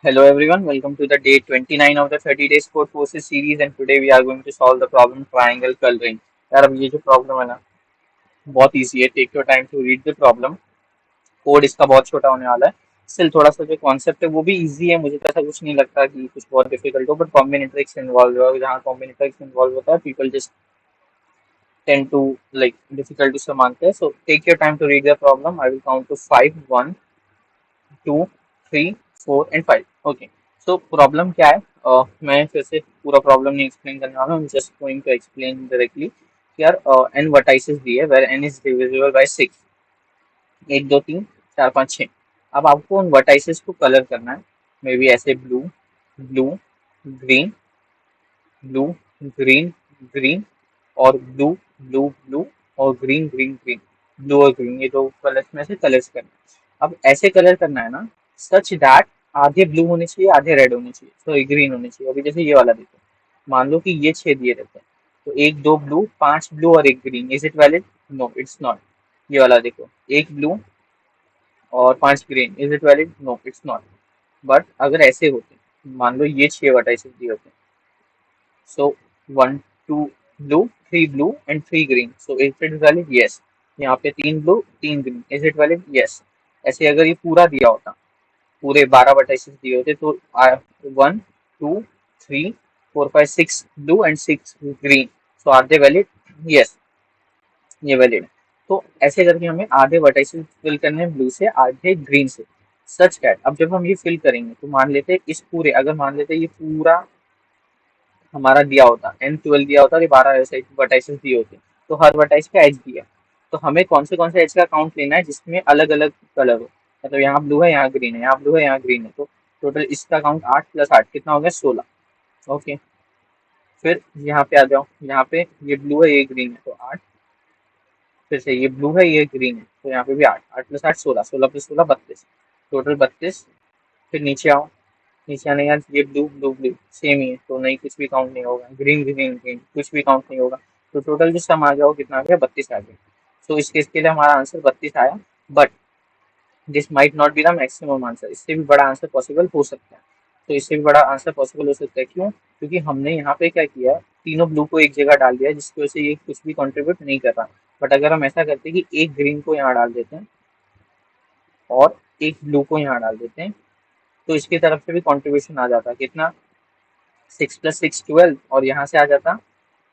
Hello everyone, welcome to the day 29 of the 30 days code courses series and today we are going to solve the problem triangle coloring. यार अब ये जो problem है ना बहुत easy है. Take your time to read the problem. Code इसका बहुत छोटा होने वाला है. स्टिल थोड़ा सा जो कॉन्सेप्ट है वो भी इजी है. मुझे तो ऐसा कुछ नहीं लगता कि कुछ बहुत डिफिकल्ट हो, बट कॉम्बिनेटरिक्स इन्वॉल्व है. जहाँ कॉम्बिनेटरिक्स इन्वॉल्व होता है people just tend to like difficult to some answer. So take your time to read the problem. I will count to 5, 1, 2, 3, 4 and 5. Okay, so problem क्या है? मैं फिर से पूरा प्रॉब्लम नहीं एक्सप्लेन करने वाला हूँ. Just going to explain directly. यार एन वर्टाइसेस दिए where n is divisible by 6. 1 2 3 4 5 6. अब आपको उन वर्टाइसेस को कलर करना है. मे बी ऐसे blue, blue, green, blue, green, green और ब्लू, ब्लू, ब्लू और ग्रीन, ग्रीन, ग्रीन. ब्लू और ग्रीन ये दो कलर्स में से कलर्स करना है. अब ऐसे कलर करना है ना सच दैट आधे ब्लू होने चाहिए, आधे रेड होने चाहिए, सॉरी ग्रीन होने चाहिए. अभी जैसे ये वाला देखो, मान लो कि ये 6 दिए रहते हैं तो एक दो ब्लू, 5 ब्लू और एक green. Is it valid? No it's not. ये वाला देखो, एक ब्लू और 5 green. Is it valid? No it's not. But अगर ऐसे होते, मान लो ये 6 वर्टाइसेस दिए होते, so 1 2 blue 3 blue and 3 green, so is it valid? Yes. यहाँ पे 3 blue 3 green, is it valid? Yes. ऐसे अगर ये पूरा दिया होता, पूरे 12 वर्टाइसेस दिए होते तो 1 2 3 4 5 6 blue and 6 green, so are they valid? Yes, ये वैलिड है. तो ऐसे करके हमें आधे वर्टाइसेस फिल करने हैं ब्लू से, आधे ग्रीन से. सच दैट अब जब हम ये फिल करेंगे तो मान लेते हैं इस पूरे, अगर मान लेते हैं ये पूरा हमारा दिया होता, N12 दिया होता और ये 12 ऐसे वर्टाइसेस दिए होते, तो हर वर्टाइस का एज दिया. तो हमें कौन से एज का काउंट लेना है जिसमें अलग अलग कलर हो. मतलब यहाँ ब्लू है, यहाँ ग्रीन है, यहाँ ब्लू है, यहाँ ग्रीन है, तो टोटल इसका काउंट 8 + 8 कितना हो गया? 16. ओके, फिर यहाँ पे आ जाओ. यहाँ पे ये ब्लू है, ये ग्रीन है, तो 8. फिर से ये ब्लू है, ये ग्रीन है, तो यहाँ पे भी 8. 8 + 8 16, 16 + 16 32, टोटल 32. फिर नीचे आओ. नीचे आने के बाद ये ब्लू ब्लू ब्लू सेम ही है, तो नहीं कुछ भी काउंट नहीं होगा. ग्रीन ग्रीन ग्रीन कुछ भी काउंट नहीं होगा. तो टोटल जो सम आ गया वो कितना आ गया? 32 आ गया. तो इस केस के लिए हमारा आंसर 32 आया. But this might not be the maximum answer. इससे भी बड़ा आंसर पॉसिबल हो सकता है. तो इससे भी बड़ा आंसर पॉसिबल हो सकता है. क्यों? क्योंकि हमने यहाँ पे क्या किया है, तीनों ब्लू को एक जगह डाल दिया जिसकी वजह से ये कुछ भी कंट्रीब्यूट नहीं कर रहा. बट अगर हम ऐसा करते हैं कि एक ग्रीन को यहाँ डाल देते हैं और एक ब्लू को यहाँ डाल देते हैं, तो इसकी तरफ से भी कंट्रीब्यूशन आ जाता. कितना? 6 + 6 12 और यहाँ से आ जाता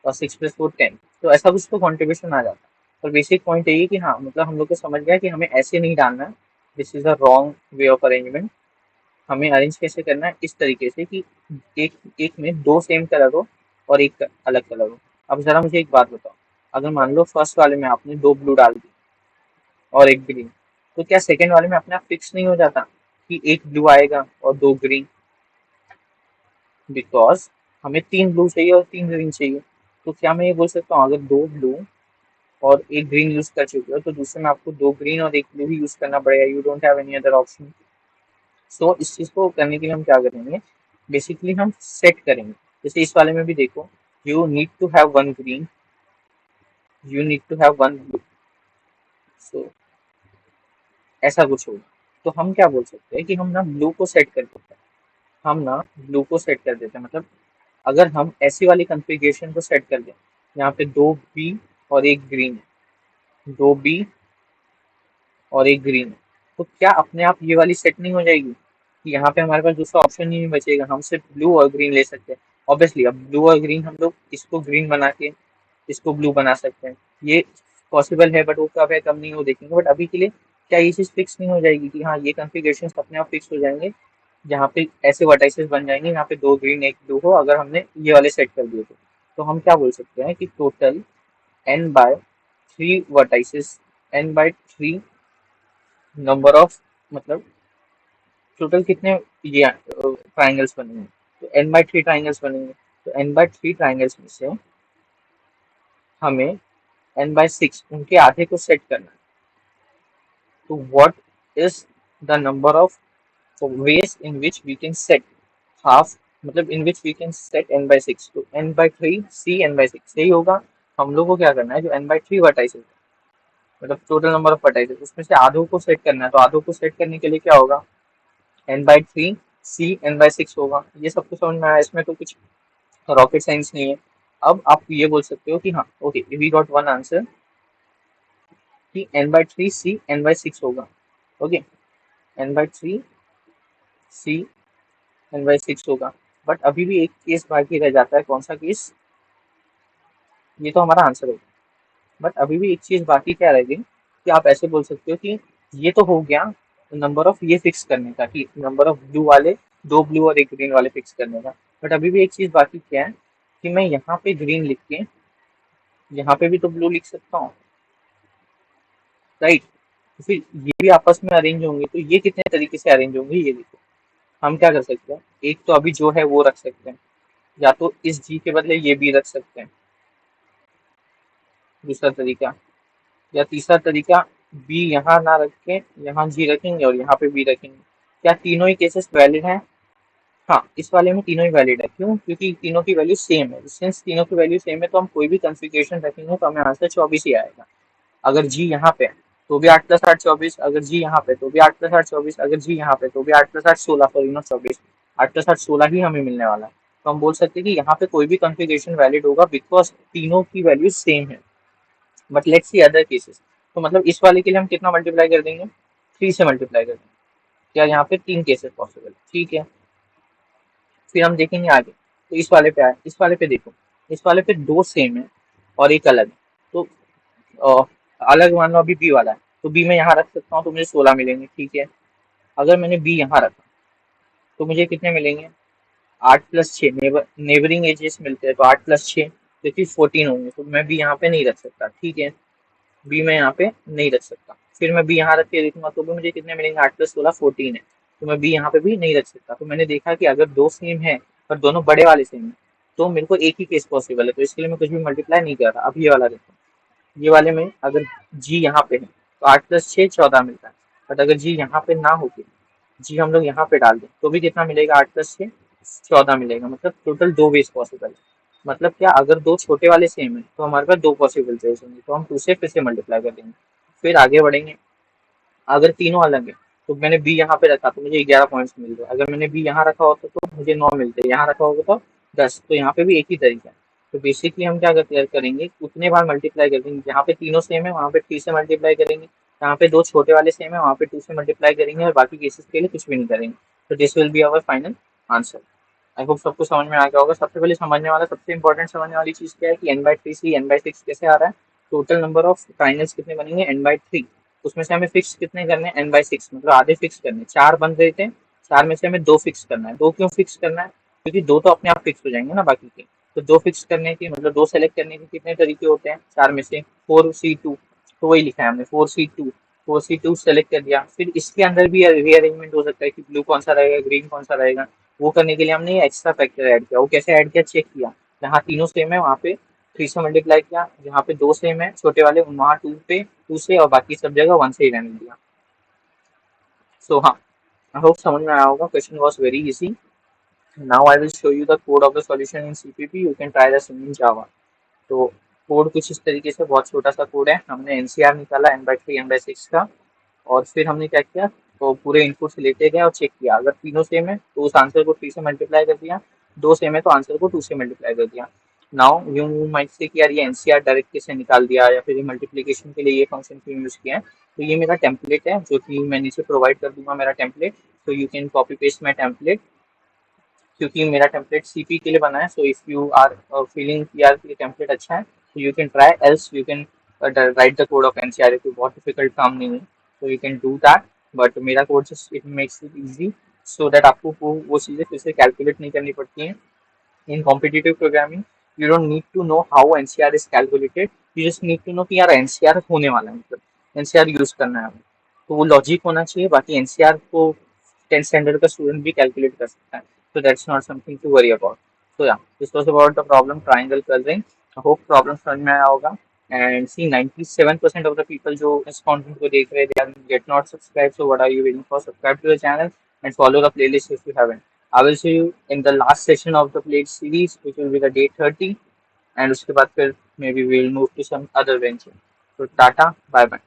और 6 + 4 10. तो ऐसा कुछ तो कंट्रीब्यूशन आ जाता. पर बेसिक पॉइंट यही कि हाँ, मतलब हम लोग को समझ गया कि हमें ऐसे नहीं डालना है. This is a wrong way of arrangement. हमें अरेंज कैसे करना है? इस तरीके से कि एक एक में दो सेम कलर हो और एक अलग कलर हो. अब जरा मुझे एक बात बताओ, अगर मान लो फर्स्ट वाले में आपने दो ब्लू डाल दी और एक ग्रीन, तो क्या सेकेंड वाले में अपने आप फिक्स नहीं हो जाता कि एक ब्लू आएगा और दो ग्रीन? बिकॉज हमें 3 ब्लू चाहिए और 3 ग्रीन चाहिए. तो क्या मैं ये बोल सकता हूँ अगर दो ब्लू और एक ग्रीन यूज कर चुके हो तो दूसरे में आपको दो ग्रीन और एक ब्लू ही यूज करना पड़ेगा? You don't have any other option. So इस चीज को करने के लिए हम क्या करेंगे? बेसिकली हम सेट करेंगे. जैसे इस वाले में भी देखो, you need to have one green, you need to have one blue. So ऐसा कुछ होगा. तो हम क्या बोल सकते हैं कि हम ना ब्लू को सेट कर देते हैं. हम ना ब्लू को सेट कर देते हैं. मतलब अगर हम ऐसी वाली कॉन्फ़िगरेशन को सेट कर दें, यहाँ पे दो बी और एक ग्रीन है, दो बी और एक ग्रीन है, तो क्या अपने आप ये वाली सेट नहीं हो जाएगी कि यहाँ पे हमारे पास दूसरा ऑप्शन ही नहीं बचेगा? हम सिर्फ ब्लू और ग्रीन ले सकते हैं. ऑब्वियसली अब ब्लू और ग्रीन हम लोग इसको ग्रीन बना के इसको ब्लू बना सकते हैं. ये पॉसिबल है, बट वो कब है कब नहीं वो देखेंगे. बट अभी के लिए क्या ये चीज़ फिक्स नहीं हो जाएगी कि हाँ ये कॉन्फ़िगरेशन अपने आप फिक्स हो जाएंगे, जहाँ पे ऐसे वर्टाइसेस बन जाएंगे यहाँ पे दो ग्रीन एक ब्लू हो, अगर हमने ये वाले सेट कर दिए तो हम क्या बोल सकते हैं कि total n/3 vertices, number of, मतलब टोटल कितने ये ट्राइंगल्स बनेंगे? तो n/3 ट्राइंगल्स बनेंगे. तो n/3 ट्राइंगल्स में से हमें n/6 उनके आधे को सेट करना है. तो what is the number of ways in which we can set half, मतलब in which we can set n/6? तो n/3 c n/6 यही होगा. हम लोग को क्या करना है, जो n/3 वर्टाइसेस मतलब टोटल नंबर ऑफ वर्टाइसेस उसमें से आधों को सेट करना है. तो आधों को सेट करने के लिए क्या होगा? n/3 सी n/6 होगा। ये सब कुछ समझ में आया, इसमें तो कुछ रॉकेट साइंस नहीं है। अब आप ये बोल सकते हो कि हाँ okay, we got one answer कि n/3 सी n/6 होगा। ओके, n/3 सी n/6 होगा। बट अभी भी एक केस बाकी रह जाता है, कौन सा केस? ये तो हमारा आंसर होगा, बट अभी भी एक चीज बाकी क्या रहेगी कि आप ऐसे बोल सकते हो कि ये तो हो गया नंबर ऑफ ये फिक्स करने का, कि नंबर ऑफ ब्लू वाले, दो ब्लू और एक ग्रीन वाले फिक्स करने का। बट अभी भी एक चीज बाकी क्या है कि मैं यहाँ पे ग्रीन लिख के यहाँ पे भी तो ब्लू लिख सकता हूँ, राइट? तो फिर ये भी आपस में अरेंज होंगे, तो ये कितने तरीके से अरेंज होंगे ये देखो। हम क्या कर सकते हैं, एक तो अभी जो है वो रख सकते हैं, या तो इस जी के बदले ये भी रख सकते हैं, दूसरा तरीका। या तीसरा तरीका, बी यहाँ ना रख के यहाँ जी रखेंगे और यहाँ पे बी रखेंगे। क्या तीनों ही केसेस वैलिड हैं? हाँ, इस वाले में तीनों ही वैलिड है। क्यों? क्योंकि तीनों की वैल्यू सेम है। सिंस तीनों की वैल्यू सेम है तो हम कोई भी कॉन्फ़िगरेशन रखेंगे तो हमें आंसर 24 ही आएगा। अगर जी यहाँ पे है तो भी 8+8 24, अगर जी यहाँ पे तो भी 8+8 24, अगर जी यहाँ पे तो भी 8+8 16, सॉरी नॉट 24, 8+8 16 ही हमें मिलने वाला है। तो हम बोल सकते हैं कि यहाँ पे कोई भी कॉन्फ़िगरेशन वैलिड होगा बिकॉज तीनों की वैल्यू सेम है। But let's see other cases. तो मतलब इस वाले के लिए हम कितना मल्टीप्लाई कर देंगे? 3 से मल्टीप्लाई कर देंगे। क्या यहाँ पे 3 केसेस पॉसिबल? ठीक है, फिर हम देखेंगे आगे। तो इस वाले पे आए, इस वाले पे देखो, इस वाले पे दो सेम है और एक अलग है। तो अ, अलग मान लो अभी बी वाला है, तो बी में यहाँ रख सकता हूँ तो मुझे 16 मिलेंगे, ठीक है। अगर मैंने बी यहाँ रखा तो मुझे कितने मिलेंगे? 8+6, नेबरिंग एजेस मिलते हैं तो 8+6 देखिए 14 होंगे, तो मैं बी यहाँ पे नहीं रख सकता, ठीक है। बी मैं यहाँ पे नहीं रख सकता। फिर मैं बी यहाँ रख के देखूंगा तो भी मुझे कितने मिलेंगे? 8+16 14 है, तो मैं बी यहाँ पे भी नहीं रख सकता। तो मैंने देखा कि अगर दो सेम है पर दोनों बड़े वाले सेम है तो मेरे को एक ही केस पॉसिबल है, तो इसके लिए मैं कुछ भी मल्टीप्लाई नहीं कर रहा। अब ये वाला देखो, ये वाले में अगर जी यहाँ पे है तो 8+6 14 मिलता है। बट अगर जी यहाँ पे ना होके जी हम लोग यहाँ पे डाल दें तो भी कितना मिलेगा? 8+6 14 मिलेगा। मतलब टोटल दो वेज पॉसिबल है। मतलब क्या, अगर दो छोटे वाले सेम है तो हमारे पास दो पॉसिबल वेज होंगे, तो हम 2 से फिर से मल्टीप्लाई कर देंगे। फिर आगे बढ़ेंगे। अगर तीनों अलग है तो मैंने बी यहाँ पे रखा तो मुझे 11 पॉइंट्स मिल गए। अगर मैंने बी यहाँ रखा होता तो मुझे 9 मिलते, यहाँ रखा होगा तो 10। तो यहाँ पे भी एक ही तरीका है। तो बेसिकली हम क्या करेंगे, उतने बार मल्टीप्लाई कर देंगे जहाँ पे तीनों सेम है वहाँ पे 3 से मल्टीप्लाई करेंगे, जहाँ पे दो छोटे वाले सेम है वहाँ पे 2 से मल्टीप्लाई करेंगे और बाकी केसेस के लिए कुछ भी नहीं करेंगे। तो this will be our final answer. I hope सबको समझ में आ गया होगा। सबसे पहले समझने वाला, सबसे इंपॉर्टेंट समझने वाली चीज क्या है कि n/3 से n/6 कैसे आ रहा है। टोटल नंबर ऑफ ट्राइंगल्स कितने बनेंगे? n/3। उसमें से हमें फिक्स कितने करने हैं? n/6, मतलब आधे फिक्स करने हैं। चार बन रहे थे, चार में से हमें दो फिक्स करना है। दो क्यों फिक्स करना है? क्योंकि दो तो अपने आप फिक्स हो जाएंगे ना बाकी के। तो दो फिक्स करने के मतलब दो सेलेक्ट करने के कितने तरीके होते हैं? चार में से 4C2, तो वही लिखा है हमने 4C2। 4C2 सेलेक्ट कर दिया। फिर इसके अंदर भी रीअरेंजमेंट हो सकता है कि ब्लू कौन सा रहेगा, ग्रीन कौन सा रहेगा। वो करने के लिए हमने ये एक्स्ट्रा फैक्टर ऐड किया। वो कैसे ऐड किया? चेक किया, जहाँ तीनों सेम है वहाँ पे 3 से मल्टीप्लाई किया, जहाँ पे दो सेम है छोटे वाले वहाँ 2 से, और बाकी सब जगह 1 से ही रहने दिया। सो हाँ, आई होप समझ में आया होगा। Question was very easy. Now I will show you the code of the solution in CPP, you can try the same in Java. तो कोड कुछ इस तरीके से, बहुत छोटा सा कोड है। हमने एनसीआर निकाला n/3 n/6 का, और फिर हमने क्या किया, तो पूरे इनपुट्स लेते गए और चेक किया। अगर तीनों सेम है तो उस आंसर को 3 से मल्टीप्लाई कर दिया, दो सेम है तो आंसर को 2 से मल्टीप्लाई कर दिया। नाउ यू माइट से कि यार ये एनसीआर डायरेक्ट कैसे निकाल दिया, या फिर ये मल्टीप्लिकेशन के लिए ये फंक्शन क्यों यूज किया है। तो ये मेरा टेम्पलेट है जो कि मैं नीचे प्रोवाइड कर दूंगा, मेरा टेम्पलेट। तो you can copy paste my template, क्योंकि मेरा टेम्पलेट सीपी के लिए बना है। So if you are feeling यार ये टेम्पलेट अच्छा है तो you can try, else you can write the code of NCR. कोई बहुत डिफिकल्ट काम नहीं है, तो you can do that. But मेरा code just it makes it easy, so that आपको वो चीज़ें फिर से कैलकुलेट नहीं करनी पड़ती हैं। In competitive programming, you don't need to know how NCR is calculated. You just need to know कि यार NCR होने वाला है, मतलब NCR यूज करना है हमें। तो वो लॉजिक होना चाहिए। बाकी NCR को 10th स्टैंडर्ड का स्टूडेंट भी कैलकुलेट कर सकता है। So that's not something to worry about. So yeah, this was about the problem triangle coloring. I hope problem समझ में आया होगा। And see 97% of the people जो इस content को देख रहे हैं, they are yet not subscribed. So what are you waiting for? Subscribe to the channel and follow the playlist if you haven't. I will see you in the last session of the plate series, which will be the day 30, and उसके बाद फिर maybe we will move to some other venture. So Tata, bye bye.